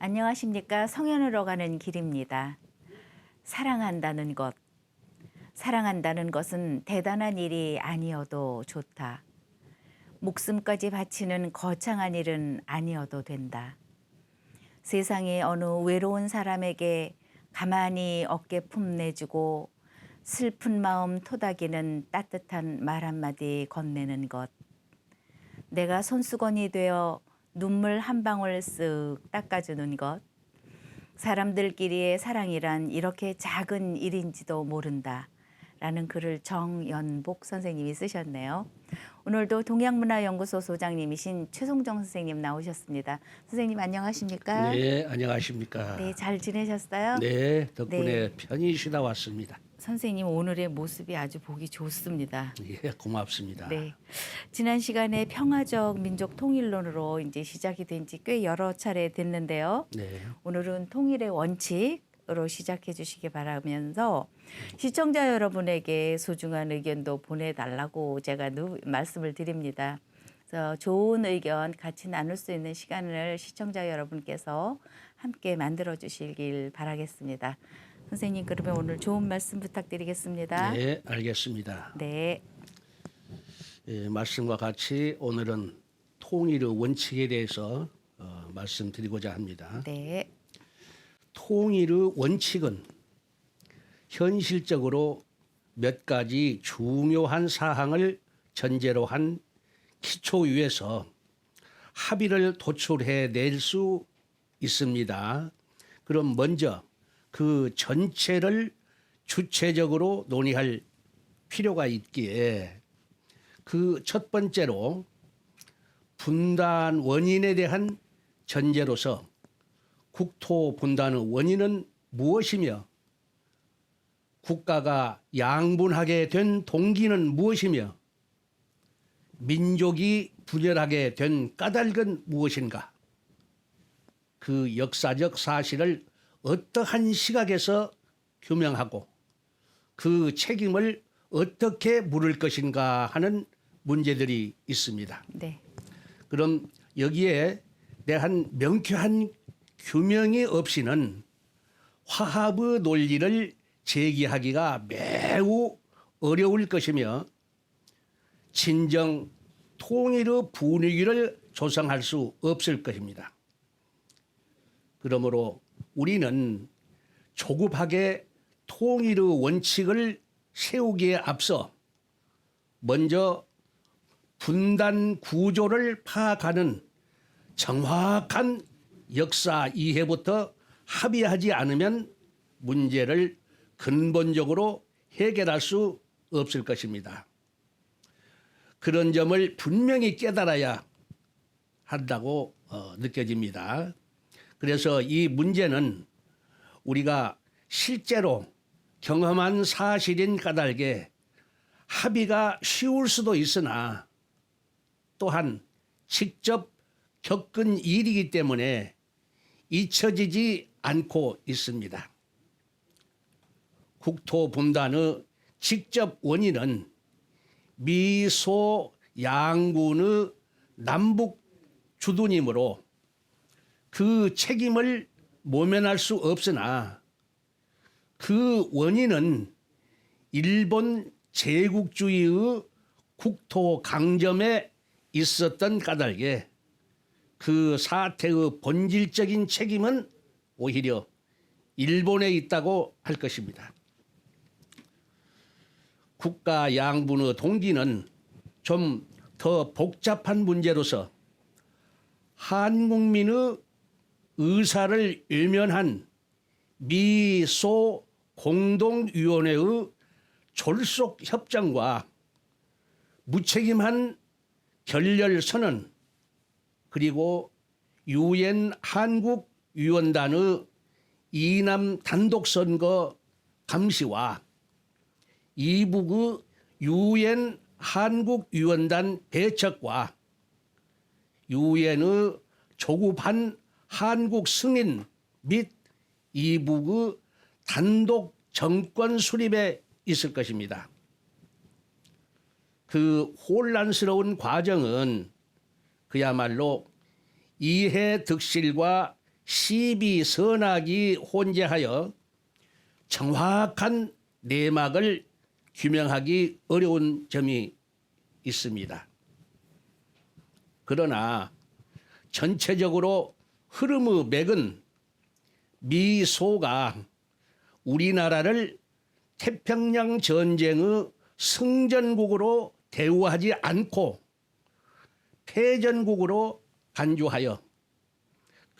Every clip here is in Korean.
안녕하십니까. 성현으로 가는 길입니다. 사랑한다는 것. 사랑한다는 것은 대단한 일이 아니어도 좋다. 목숨까지 바치는 거창한 일은 아니어도 된다. 세상의 어느 외로운 사람에게 가만히 어깨 품내주고 슬픈 마음 토닥이는 따뜻한 말 한마디 건네는 것. 내가 손수건이 되어 눈물 한 방울 쓱 닦아주는 것. 사람들끼리의 사랑이란 이렇게 작은 일인지도 모른다. 라는 글을 정연복 선생님이 쓰셨네요. 오늘도 동양문화연구소 소장님이신 최송정 선생님 나오셨습니다. 선생님 안녕하십니까? 네, 안녕하십니까. 네, 잘 지내셨어요? 네, 덕분에 네. 편히 쉬다 왔습니다. 선생님 오늘의 모습이 아주 보기 좋습니다. 예, 고맙습니다. 네. 지난 시간에 평화적 민족 통일론으로 이제 시작이 된 지 꽤 여러 차례 됐는데요. 네, 오늘은 통일의 원칙으로 시작해 주시기 바라면서 시청자 여러분에게 소중한 의견도 보내달라고 제가 말씀을 드립니다. 그래서 좋은 의견 같이 나눌 수 있는 시간을 시청자 여러분께서 함께 만들어 주시길 바라겠습니다. 선생님 그러면 오늘 좋은 말씀 부탁드리겠습니다. 네, 알겠습니다. 네. 예, 말씀과 같이 오늘은 통일의 원칙에 대해서 말씀드리고자 합니다. 네. 통일의 원칙은 현실적으로 몇 가지 중요한 사항을 전제로 한 기초 위에서 합의를 도출해 낼 수 있습니다. 그럼 먼저 그 전체를 주체적으로 논의할 필요가 있기에 그 첫 번째로 분단 원인에 대한 전제로서 국토 분단의 원인은 무엇이며 국가가 양분하게 된 동기는 무엇이며 민족이 분열하게 된 까닭은 무엇인가? 그 역사적 사실을 어떠한 시각에서 규명하고 그 책임을 어떻게 물을 것인가 하는 문제들이 있습니다. 네. 그럼 여기에 대한 명쾌한 규명이 없이는 화합의 논리를 제기하기가 매우 어려울 것이며 진정 통일의 분위기를 조성할 수 없을 것입니다. 그러므로 우리는 조급하게 통일의 원칙을 세우기에 앞서 먼저 분단 구조를 파악하는 정확한 역사 이해부터 합의하지 않으면 문제를 근본적으로 해결할 수 없을 것입니다. 그런 점을 분명히 깨달아야 한다고 느껴집니다. 그래서 이 문제는 우리가 실제로 경험한 사실인 까닭에 합의가 쉬울 수도 있으나 또한 직접 겪은 일이기 때문에 잊혀지지 않고 있습니다. 국토 분단의 직접 원인은 미소 양군의 남북 주둔이므로 그 책임을 모면할 수 없으나 그 원인은 일본 제국주의의 국토 강점에 있었던 까닭에 그 사태의 본질적인 책임은 오히려 일본에 있다고 할 것입니다. 국가 양분의 동기는 좀 더 복잡한 문제로서 한국민의 의사를 외면한 미소 공동위원회의 졸속 협정과 무책임한 결렬 선언 그리고 유엔 한국위원단의 이남 단독선거 감시와 이북의 유엔 한국위원단 배척과 유엔의 조급한 한국 승인 및 이북의 단독 정권 수립에 있을 것입니다. 그 혼란스러운 과정은 그야말로 이해 득실과 시비 선악이 혼재하여 정확한 내막을 규명하기 어려운 점이 있습니다. 그러나 전체적으로 흐름의 맥은 미소가 우리나라를 태평양 전쟁의 승전국으로 대우하지 않고 패전국으로 간주하여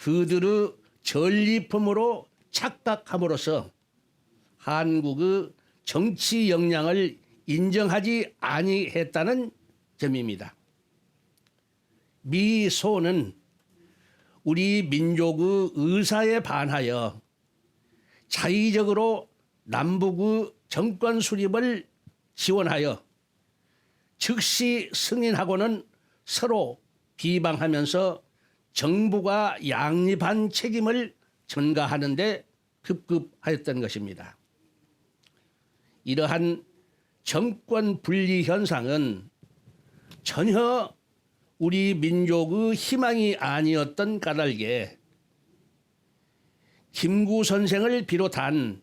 그들의 전리품으로 착각함으로써 한국의 정치 역량을 인정하지 아니했다는 점입니다. 미소는 우리 민족의 의사에 반하여 자의적으로 남북의 정권 수립을 지원하여 즉시 승인하고는 서로 비방하면서 정부가 양립한 책임을 전가하는 데 급급하였던 것입니다. 이러한 정권 분리 현상은 전혀 우리 민족의 희망이 아니었던 까닭에 김구 선생을 비롯한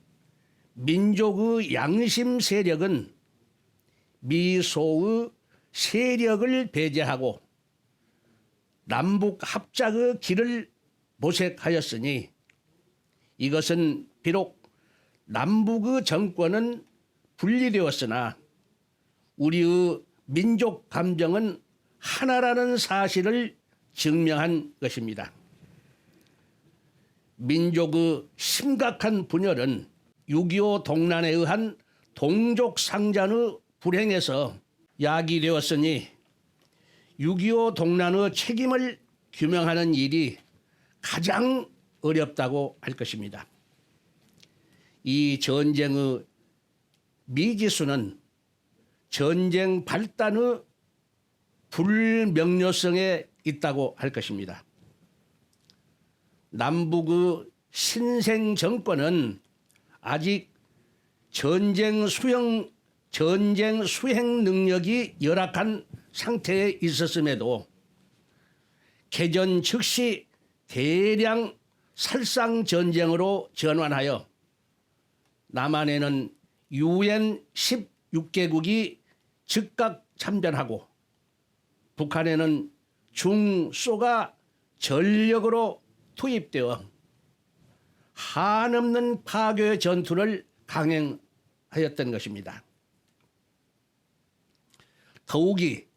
민족의 양심 세력은 미소의 세력을 배제하고 남북 합작의 길을 모색하였으니 이것은 비록 남북의 정권은 분리되었으나 우리의 민족 감정은 하나라는 사실을 증명한 것입니다. 민족의 심각한 분열은 6.25 동란에 의한 동족 상잔의 불행에서 야기되었으니 6.25 동란의 책임을 규명하는 일이 가장 어렵다고 할 것입니다. 이 전쟁의 미지수는 전쟁 발단의 불명료성에 있다고 할 것입니다. 남북의 신생 정권은 아직 전쟁 수행 능력이 열악한 상태에 있었음에도 개전 즉시 대량 살상 전쟁으로 전환하여 남한에는 UN 16개국이 즉각 참전하고 북한에는 중소가 전력으로 투입되어 한없는 파괴 전투를 강행하였던 것입니다. 더욱이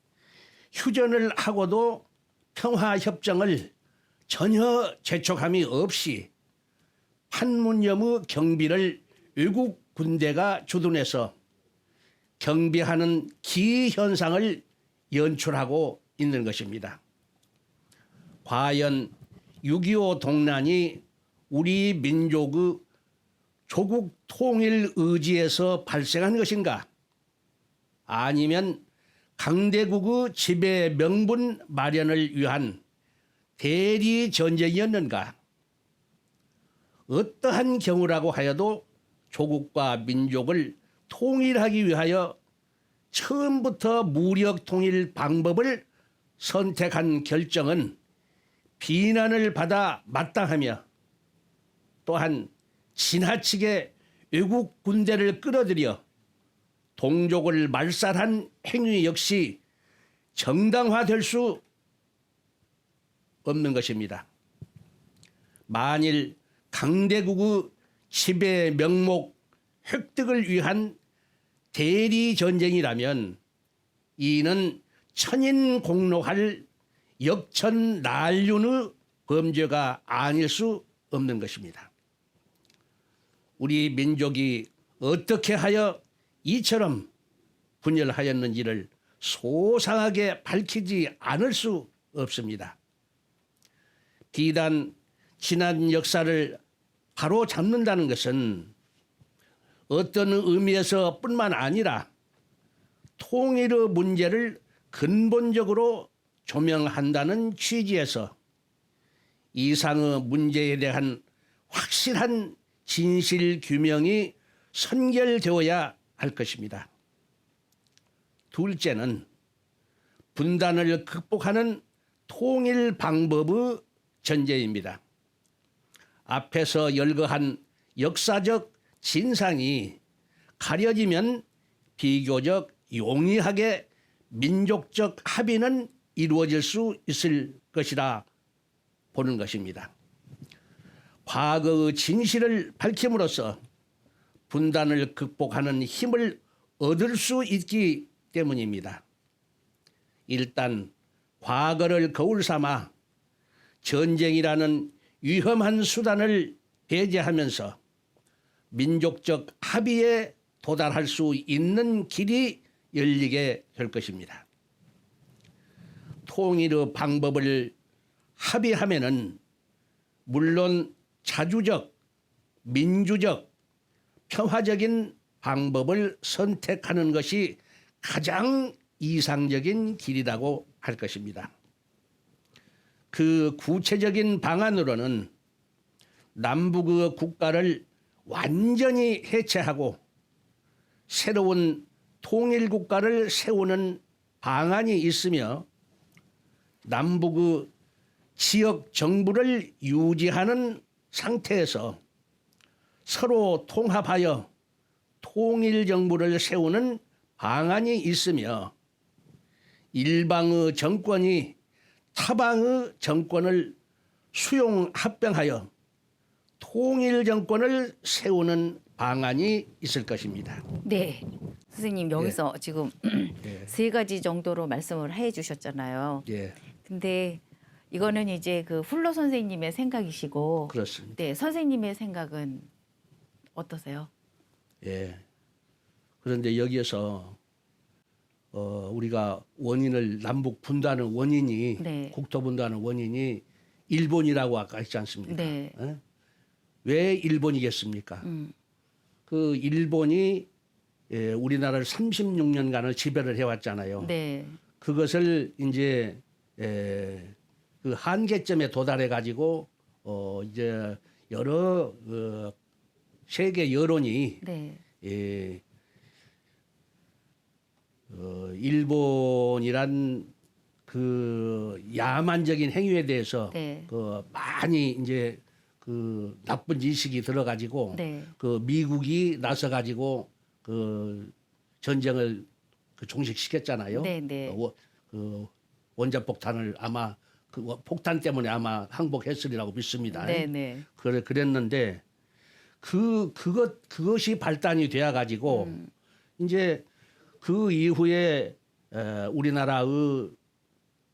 휴전을 하고도 평화협정을 전혀 재촉함이 없이 판문점의 경비를 외국 군대가 주둔해서 경비하는 기현상을 연출하고 있는 것입니다. 과연 6.25 동란이 우리 민족의 조국 통일 의지에서 발생한 것인가? 아니면 강대국의 지배 명분 마련을 위한 대리 전쟁이었는가? 어떠한 경우라고 하여도 조국과 민족을 통일하기 위하여 처음부터 무력 통일 방법을 선택한 결정은 비난을 받아 마땅하며 또한 지나치게 외국 군대를 끌어들여 동족을 말살한 행위 역시 정당화될 수 없는 것입니다. 만일 강대국의 지배 명목 획득을 위한 대리 전쟁이라면 이는 천인공노할 역천난륜의 범죄가 아닐 수 없는 것입니다. 우리 민족이 어떻게 하여 이처럼 분열하였는지를 소상하게 밝히지 않을 수 없습니다. 비단 지난 역사를 바로 잡는다는 것은 어떤 의미에서 뿐만 아니라 통일의 문제를 근본적으로 조명한다는 취지에서 이상의 문제에 대한 확실한 진실 규명이 선결되어야 할 것입니다. 둘째는 분단을 극복하는 통일 방법의 전제입니다. 앞에서 열거한 역사적 진상이 가려지면 비교적 용이하게 민족적 합의는 이루어질 수 있을 것이라 보는 것입니다. 과거의 진실을 밝힘으로써 분단을 극복하는 힘을 얻을 수 있기 때문입니다. 일단 과거를 거울 삼아 전쟁이라는 위험한 수단을 배제하면서 민족적 합의에 도달할 수 있는 길이 열리게 될 것입니다. 통일의 방법을 합의하면은 물론 자주적, 민주적, 평화적인 방법을 선택하는 것이 가장 이상적인 길이라고 할 것입니다. 그 구체적인 방안으로는 남북의 국가를 완전히 해체하고 새로운 통일국가를 세우는 방안이 있으며 남북의 지역 정부를 유지하는 상태에서 서로 통합하여 통일정부를 세우는 방안이 있으며 일방의 정권이 타방의 정권을 수용합병하여 통일정권을 세우는 방안이 있을 것입니다. 네. 선생님 여기서 지금 예. 세 가지 정도로 말씀을 해 주셨잖아요. 예, 근데 이거는 이제 그 훌러 선생님의 생각이시고 그렇습니다. 네, 선생님의 생각은 어떠세요? 예. 그런데 여기에서 우리가 원인을 남북 분단의 원인이 네. 국토 분단의 원인이 일본이라고 아까 했지 않습니까? 네. 예? 왜 일본이겠습니까? 그 일본이 우리나라를 36년간을 지배를 해왔잖아요. 네. 그것을 이제 그 한계점에 도달해 가지고 이제 여러 세계 여론이 네. 일본이란 그 야만적인 행위에 대해서 네. 그 많이 이제 그 나쁜 인식이 들어가지고 네. 그 미국이 나서 가지고 그 전쟁을 그 종식시켰잖아요. 네, 네. 그 원자폭탄을 아마 그 폭탄 때문에 아마 항복했으리라고 믿습니다. 네, 네. 그랬는데 그것이 발단이 되어 가지고 이제 그 이후에 우리나라의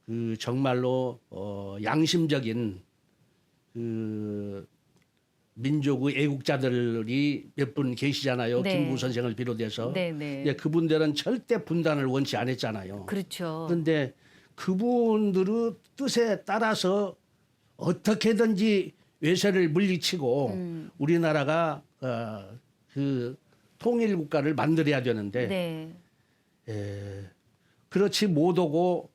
그 정말로 양심적인 그 민족의 애국자들이 몇 분 계시잖아요. 네. 김구 선생을 비롯해서. 네, 네. 예, 그분들은 절대 분단을 원치 않았잖아요. 그렇죠. 그런데 그분들의 뜻에 따라서 어떻게든지 외세를 물리치고 우리나라가 그 통일 국가를 만들어야 되는데 네. 그렇지 못하고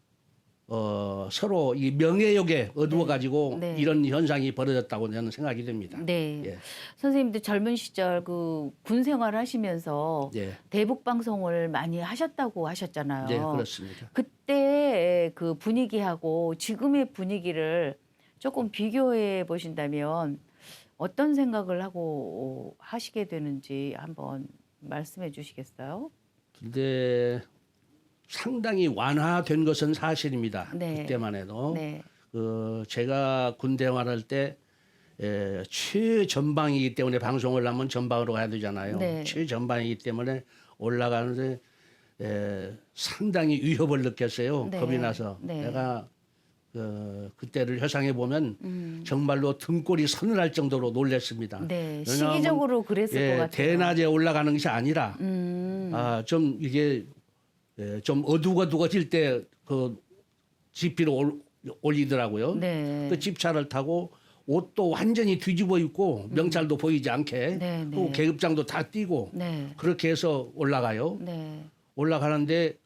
서로 이 명예욕에 어두워 가지고 네. 이런 현상이 벌어졌다고 저는 생각이 됩니다. 네. 예. 선생님도 젊은 시절 그 군 생활을 하시면서 예. 대북 방송을 많이 하셨다고 하셨잖아요. 네, 그렇습니다. 그때 그 분위기하고 지금의 분위기를 조금 비교해 보신다면 어떤 생각을 하고 하시게 되는지 한번 말씀해 주시겠어요? 근데 상당히 완화된 것은 사실입니다. 네. 그때만 해도 네. 제가 군대 생활할 때 최전방이기 때문에 방송을 하면 전방으로 가야 되잖아요. 네. 최전방이기 때문에 올라가는데 상당히 위협을 느꼈어요. 네. 겁이 나서 네. 내가 그때를 회상해 보면 정말로 등골이 서늘할 정도로 놀랐습니다. 네. 왜냐하면, 시기적으로 그랬을 것 같아요. 대낮에 올라가는 것이 아니라 좀 이게 좀 어둑어둑어질 때 그 지피로 올리더라고요. 네. 그 집차를 타고 옷도 완전히 뒤집어 입고 명찰도 보이지 않게 네, 또 네. 계급장도 다 띄고 네. 그렇게 해서 올라가요. 네. 올라가는데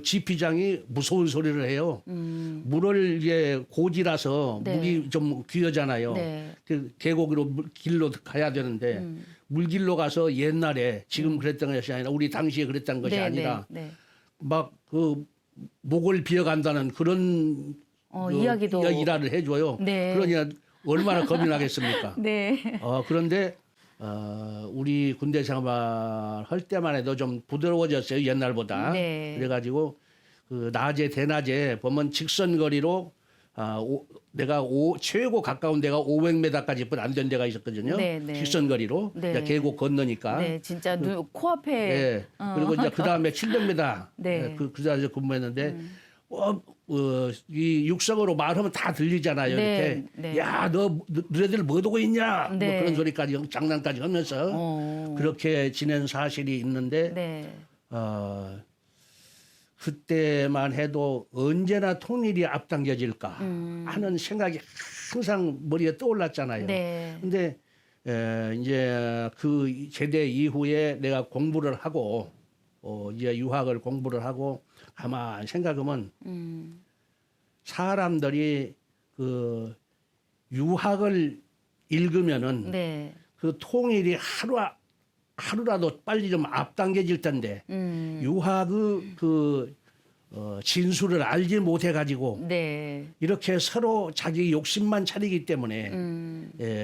지피장이 무서운 소리를 해요. 물을 이제 고지라서 네. 물이 좀 귀하잖아요. 네. 그 계곡으로 길로 가야 되는데 물길로 가서 옛날에 지금 그랬던 것이 아니라 우리 당시에 그랬던 것이 네, 아니라 네. 네. 막 그 목을 비어간다는 그런 이야기도 일화를 해줘요. 네. 그러니까 얼마나 겁이 나겠습니까? 네. 그런데 우리 군대 생활 할 때만 해도 좀 부드러워졌어요, 옛날보다. 네. 그래가지고 그 낮에 대낮에 보면 직선거리로 내가 최고 가까운 데가 500m까지뿐 안 된 데가 있었거든요. 네, 네. 직선거리로 네. 이제 계곡 건너니까. 네, 진짜 코앞에. 예. 그리고 이제 그 다음에 700m. 네. 그 다음에 근무했는데, 이 육성으로 말하면 다 들리잖아요. 네, 이렇게. 네. 야, 너희들 뭐 하고 있냐? 뭐 네. 그런 소리까지 장난까지 하면서 그렇게 지낸 사실이 있는데, 네. 그때만 해도 언제나 통일이 앞당겨질까 하는 생각이 항상 머리에 떠올랐잖아요. 네. 근데 이제 그 제대 이후에 내가 공부를 하고 이제 유학을 공부를 하고 가만 생각하면 사람들이 그 유학을 읽으면은 네. 그 통일이 하루라도 빨리 좀 앞당겨질 텐데 유학의 진술을 알지 못해 가지고 네. 이렇게 서로 자기 욕심만 차리기 때문에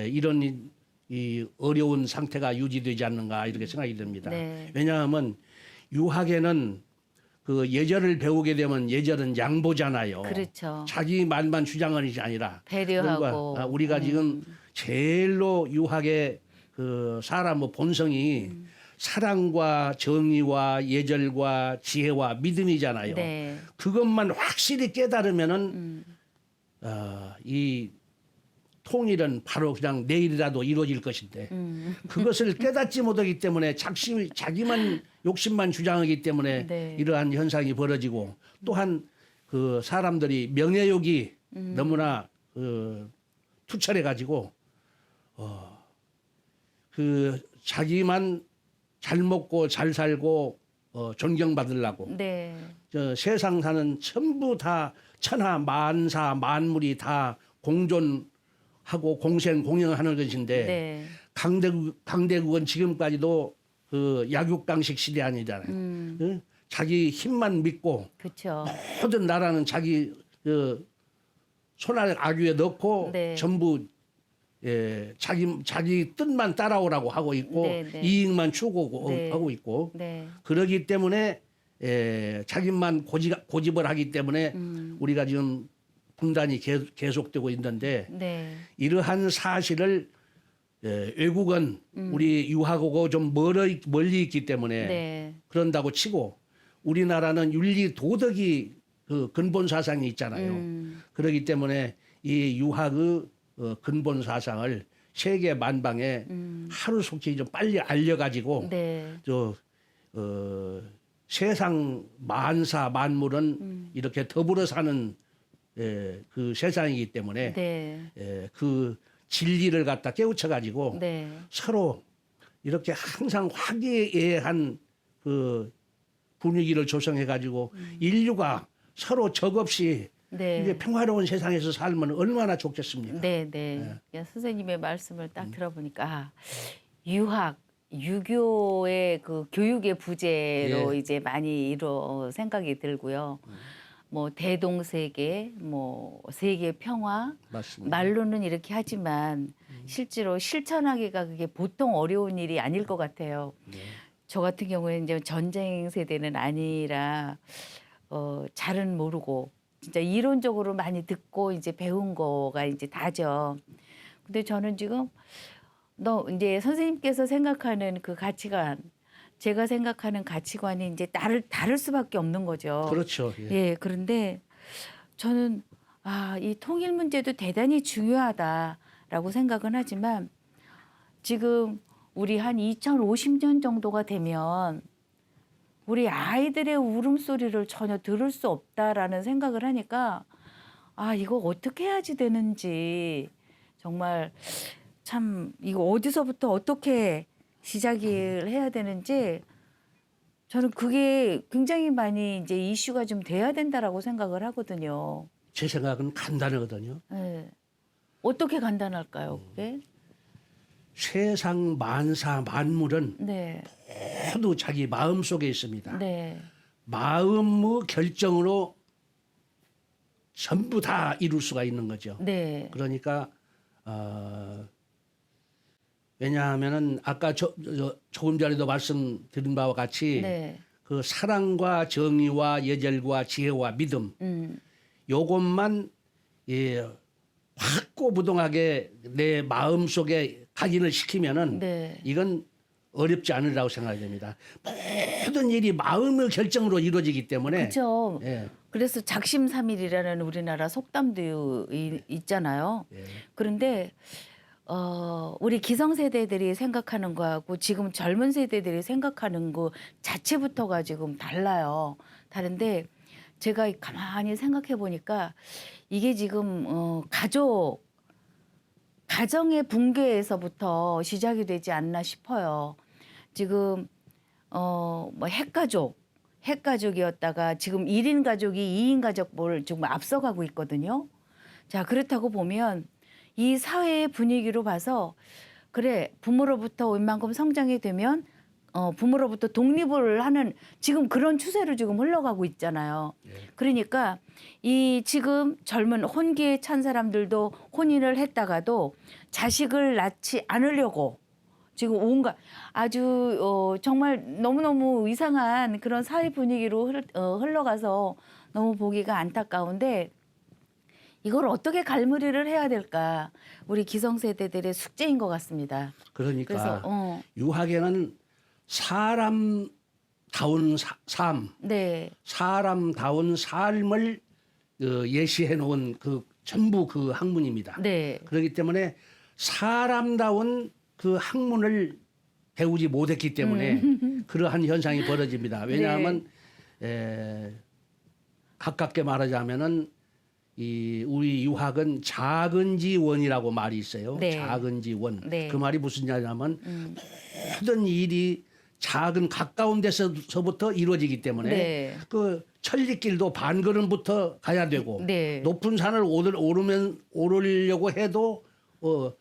이런 이 어려운 상태가 유지되지 않는가 이렇게 생각이 듭니다. 네. 왜냐하면 유학에는 그 예절을 배우게 되면 예절은 양보잖아요. 그렇죠. 자기 말만 주장하는 것이 아니라 배려하고. 그런가, 우리가 지금 제일로 유학의 그 사람의 본성이 사랑과 정의와 예절과 지혜와 믿음이잖아요. 네. 그것만 확실히 깨달으면은 이 통일은 바로 그냥 내일이라도 이루어질 것인데 그것을 깨닫지 못하기 때문에 자기만 욕심만 주장하기 때문에 네. 이러한 현상이 벌어지고 또한 그 사람들이 명예욕이 너무나 투철해 가지고 그 자기만 잘 먹고 잘 살고 존경받으려고 네. 세상 사는 전부 다 천하 만사 만물이 다 공존하고 공생 공영하는 것인데 네. 강대국은 지금까지도 그 약육강식 시대 아니잖아요. 응? 자기 힘만 믿고 그렇죠. 모든 나라는 자기 손안에 아귀에 넣고 네. 전부 자기 뜻만 따라오라고 하고 있고 네, 네. 이익만 추구하고 네. 하고 있고 네. 그러기 때문에 자기만 고집을 하기 때문에 우리가 지금 분단이 계속되고 있는데 네. 이러한 사실을 외국은 우리 유학하고 좀 멀리 있기 때문에 네. 그런다고 치고 우리나라는 윤리 도덕이 그 근본 사상이 있잖아요. 그렇기 때문에 이 유학의 근본 사상을 세계 만방에 하루속히 좀 빨리 알려가지고 네. 세상 만사 만물은 이렇게 더불어 사는 그 세상이기 때문에 네. 그 진리를 갖다 깨우쳐가지고 네. 서로 이렇게 항상 화기애애한 그 분위기를 조성해가지고 인류가 서로 적없이 네. 이제 평화로운 세상에서 살면 얼마나 좋겠습니까? 네, 네. 야, 선생님의 말씀을 딱 들어보니까 유학, 유교의 그 교육의 부재로 이제 많이 생각이 들고요. 뭐 대동세계, 뭐 세계 평화, 맞습니다. 말로는 이렇게 하지만 실제로 실천하기가 그게 보통 어려운 일이 아닐 것 같아요. 저 같은 경우에는 이제 전쟁 세대는 아니라 잘은 모르고 진짜 이론적으로 많이 듣고 이제 배운 거가 이제 다죠. 근데 저는 지금 이제 선생님께서 생각하는 그 가치관, 제가 생각하는 가치관이 이제 다를 수밖에 없는 거죠. 그렇죠. 예, 그런데 저는 이 통일 문제도 대단히 중요하다라고 생각은 하지만 지금 우리 한 2050년 정도가 되면 우리 아이들의 울음소리를 전혀 들을 수 없다라는 생각을 하니까 이거 어떻게 해야지 되는지 정말 참 이거 어디서부터 어떻게 시작을 해야 되는지 저는 그게 굉장히 많이 이제 이슈가 좀 돼야 된다라고 생각을 하거든요. 제 생각은 간단하거든요. 네. 어떻게 간단할까요, 그게? 세상 만사 만물은 네. 모두 자기 마음 속에 있습니다. 네. 마음의 결정으로 전부 다 이룰 수가 있는 거죠. 네. 그러니까 왜냐하면은 아까 조금 전에도 말씀드린 바와 같이 네. 그 사랑과 정의와 예절과 지혜와 믿음 요것만 예, 확고부동하게 내 마음 속에 각인을 시키면은 네. 이건 어렵지 않으리라고 생각이 됩니다. 모든 일이 마음의 결정으로 이루어지기 때문에 그렇죠. 예, 그래서 작심삼일이라는 우리나라 속담도 있잖아요. 예. 그런데 우리 기성세대들이 생각하는 거하고 지금 젊은 세대들이 생각하는 거 자체부터가 지금 달라요. 다른데 제가 가만히 생각해 보니까 이게 지금 가정의 붕괴에서부터 시작이 되지 않나 싶어요. 지금 뭐 핵가족이었다가 지금 1인 가족이 2인 가족을 좀 앞서가고 있거든요. 자, 그렇다고 보면 이 사회의 분위기로 봐서 그래, 부모로부터 웬만큼 성장이 되면 부모로부터 독립을 하는 지금 그런 추세로 지금 흘러가고 있잖아요. 그러니까 이 지금 젊은 혼기에 찬 사람들도 혼인을 했다가도 자식을 낳지 않으려고 지금 온갖 아주 정말 너무너무 이상한 그런 사회 분위기로 흘러가서 너무 보기가 안타까운데 이걸 어떻게 갈무리를 해야 될까? 우리 기성세대들의 숙제인 것 같습니다. 그러니까 그래서 유학에는 사람다운 삶, 네, 사람다운 삶을 예시해 놓은 그 전부 그 학문입니다. 네, 그렇기 때문에 사람다운 그 학문을 배우지 못했기 때문에 그러한 현상이 벌어집니다. 왜냐하면 가깝게 말하자면은 우리 유학은 작은지 원이라고 말이 있어요. 네. 작은지 원. 네. 그 말이 무슨 말이냐면 모든 일이 작은 가까운 데서부터 이루어지기 때문에 네. 그 천리길도 반걸음부터 가야 되고 네. 높은 산을 오르려고 해도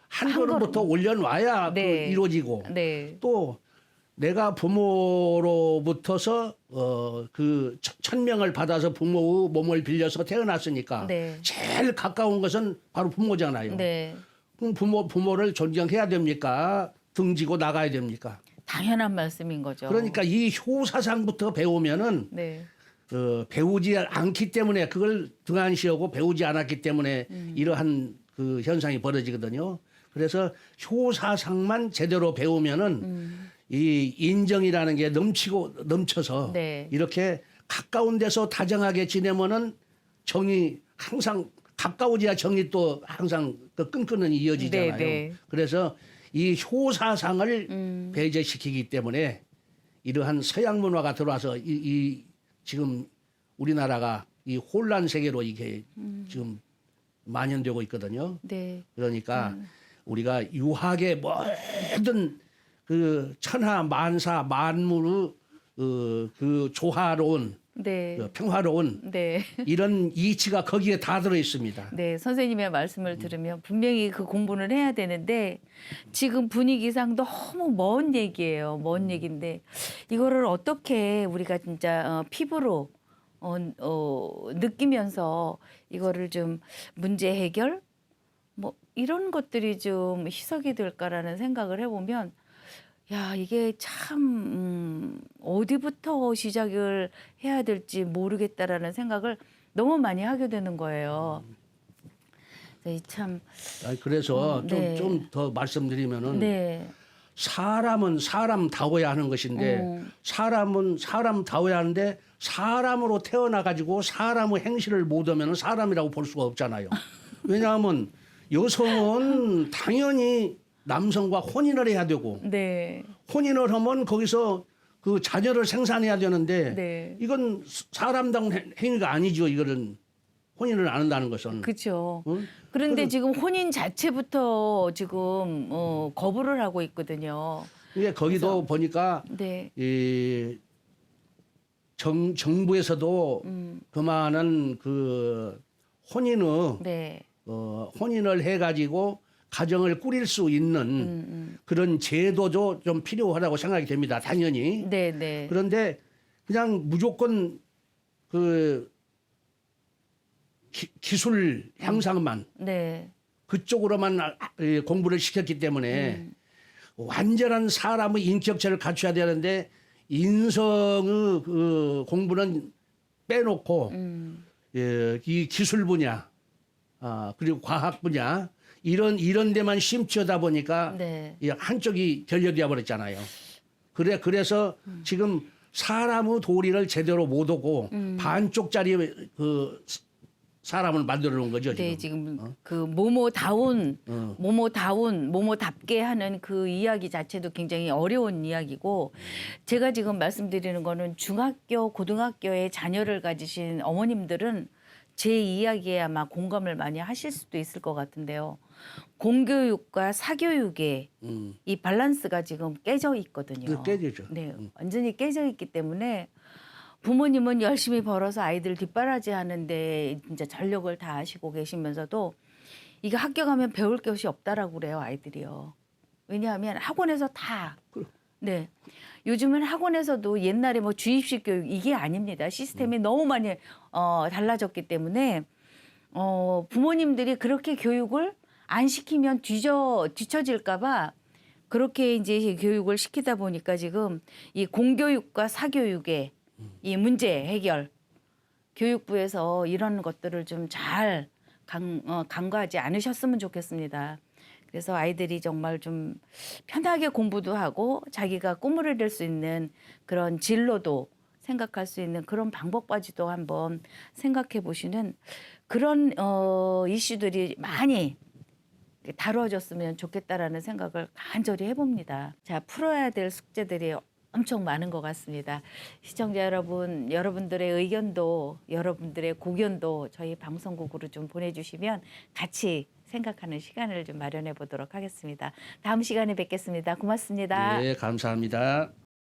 한 걸음부터 올려놔야 네. 그 이루어지고 네, 또 내가 부모로부터서 그 천명을 받아서 부모의 몸을 빌려서 태어났으니까 네. 제일 가까운 것은 바로 부모잖아요. 네. 그럼 부모를 존경해야 됩니까? 등지고 나가야 됩니까? 당연한 말씀인 거죠. 그러니까 이 효사상부터 배우면은 네, 배우지 않기 때문에 그걸 등한시하고 배우지 않았기 때문에 이러한 그 현상이 벌어지거든요. 그래서 효사상만 제대로 배우면은 이 인정이라는 게 넘쳐서 네. 이렇게 가까운 데서 다정하게 지내면은 정이 항상 가까워져야 정이 또 항상 그 끈끈은 이어지잖아요. 네, 네. 그래서 이 효사상을 배제시키기 때문에 이러한 서양 문화가 들어와서 이 지금 우리나라가 이 혼란 세계로 이게 지금 만연되고 있거든요. 네, 그러니까 우리가 유학의 모든 그 천하 만사 만물의 그 조화로운 네, 그 평화로운 네. 이런 이치가 거기에 다 들어 있습니다. 네, 선생님의 말씀을 들으면 분명히 그 공부는 해야 되는데 지금 분위기상 너무 먼 얘기예요. 먼 얘기인데 이거를 어떻게 우리가 진짜 피부로 느끼면서 이거를 좀 문제 해결 뭐 이런 것들이 좀 희석이 될까라는 생각을 해보면 야, 이게 참 어디부터 시작을 해야 될지 모르겠다라는 생각을 너무 많이 하게 되는 거예요. 네, 참. 그래서 네. 좀 더 말씀드리면은 네. 사람은 사람다워야 하는 것인데 사람은 사람다워야 하는데 사람으로 태어나 가지고 사람의 행실을 못하면 사람이라고 볼 수가 없잖아요. 왜냐하면 여성은 당연히 남성과 혼인을 해야 되고 네. 혼인을 하면 거기서 그 자녀를 생산해야 되는데 네. 이건 사람다운 행위가 아니죠. 이거는 혼인을 안 한다는 것은. 그렇죠. 응? 그런데 지금 혼인 자체부터 지금 거부를 하고 있거든요. 이게 거기도 보니까 네. 이 정부에서도 그만한 그 혼인의 네. 혼인을 해가지고 가정을 꾸릴 수 있는 그런 제도도 좀 필요하다고 생각이 됩니다. 당연히. 네, 네. 그런데 그냥 무조건 그 기술 향상만 네. 그쪽으로만 공부를 시켰기 때문에 완전한 사람의 인격체를 갖춰야 되는데 인성의 그 공부는 빼놓고 이 기술 분야 그리고 과학 분야 이런 데만 심취하다 보니까 네. 이 한쪽이 결여되어 버렸잖아요. 그래서 지금 사람의 도리를 제대로 못 오고 반쪽짜리 그 사람을 만들어 놓은 거죠, 네, 지금. 지금 그 모모답게 하는 그 이야기 자체도 굉장히 어려운 이야기고 제가 지금 말씀드리는 거는 중학교, 고등학교에 자녀를 가지신 어머님들은 제 이야기에 아마 공감을 많이 하실 수도 있을 것 같은데요. 공교육과 사교육의 이 밸런스가 지금 깨져 있거든요. 깨지죠. 네, 완전히 깨져 있기 때문에 부모님은 열심히 벌어서 아이들 뒷바라지 하는데 진짜 전력을 다 하시고 계시면서도 이게 학교 가면 배울 것이 없다라고 그래요, 아이들이요. 왜냐하면 학원에서 다. 네. 요즘은 학원에서도 옛날에 뭐 주입식 교육 이게 아닙니다. 시스템이 너무 많이 달라졌기 때문에 부모님들이 그렇게 교육을 안 시키면 뒤처질까 봐 그렇게 이제 교육을 시키다 보니까 지금 이 공교육과 사교육의 이 문제 해결 교육부에서 이런 것들을 좀 잘 간과하지 않으셨으면 좋겠습니다. 그래서 아이들이 정말 좀 편하게 공부도 하고 자기가 꿈을 이룰 수 있는 그런 진로도 생각할 수 있는 그런 방법까지도 한번 생각해 보시는 그런 이슈들이 많이 다뤄졌으면 좋겠다라는 생각을 간절히 해봅니다. 자, 풀어야 될 숙제들이 엄청 많은 것 같습니다. 시청자 여러분, 여러분들의 의견도 여러분들의 고견도 저희 방송국으로 좀 보내주시면 같이 생각하는 시간을 좀 마련해 보도록 하겠습니다. 다음 시간에 뵙겠습니다. 고맙습니다. 네, 감사합니다.